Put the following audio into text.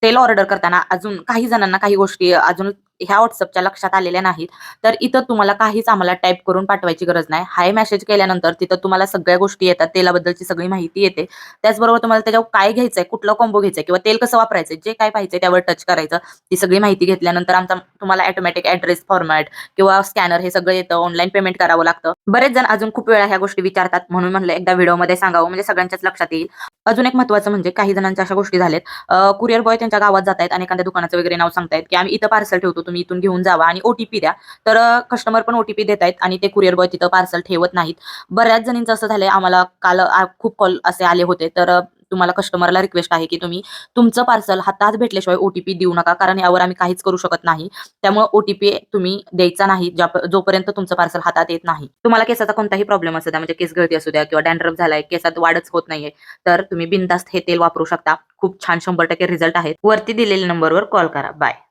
तेल ऑर्डर करताना अजून काही जणांना काही गोष्टी अजून ह्या WhatsAppच्या लक्षात आलेल्या नाहीत. तर इथं तुम्हाला काहीच आम्हाला टाइप करून पाठवायची गरज नाही. हाय मेसेज केल्यानंतर तिथं तुम्हाला सगळ्या गोष्टी येतात. तेलाबद्दलची सगळी माहिती येते. त्याचबरोबर तुम्हाला त्याच्यावर काय घ्यायचंय, कुठलं कॉम्बो घ्यायचंय किंवा तेल कसं वापरायचंय, जे काय पाहिजे त्यावर टच करायचं. ती सगळी माहिती घेतल्यानंतर आमचा तुम्हाला ऑटोमॅटिक ॲड्रेस फॉर्मॅट किंवा स्कॅनर हे सगळं येतं. ऑनलाईन पेमेंट करावं लागतं. बरेच जण अजून खूप वेळा ह्या गोष्टी विचारतात म्हणून म्हणलं एकदा व्हिडिओमध्ये सांगावं म्हणजे सगळ्यांच्याच लक्षात येईल. अजून एक महत्त्वाचं म्हणजे काही जणांच्या अशा गोष्टी झाल्यात कुरिअर बॉय त्यांच्या गावात जातायत आणि एखाद्या दुकानाचं वगैरे नाव सांगतायत, की आम्ही इथं पार्सल ठेवतो, तुम्ही इथून घेऊन जावा आणि ओ-टी-पी द्या. तर कस्टमर पण ओ-टी-पी देतायत आणि ते कुरिअर बॉय तिथं पार्सल ठेवत नाहीत. बऱ्याच जणींचं असं झालंय आम्हाला काल खूप कॉल असे आले होते. तर तुम्हाला कस्टमरला रिक्वेस्ट आहे, की तुम्ही तुमचं पार्सल हातात भेटल्याशिवाय ओ-टी-पी देऊ नका. कारण यावर आम्ही काहीच करू शकत नाही. त्यामुळे ओ-टी-पी तुम्ही द्यायचा नाही जोपर्यंत तुमचं पार्सल हातात येत नाही. तुम्हाला केसाचा कोणताही प्रॉब्लेम असू द्या, म्हणजे केस गळती असू द्या किंवा डॅन्ड्रफ झालाय, केसात वाढच होत नाहीये, तर तुम्ही बिनधास्त हे तेल वापरू शकता. खूप छान 100% रिझल्ट आहेत. वरती दिलेल्या नंबरवर कॉल करा. बाय.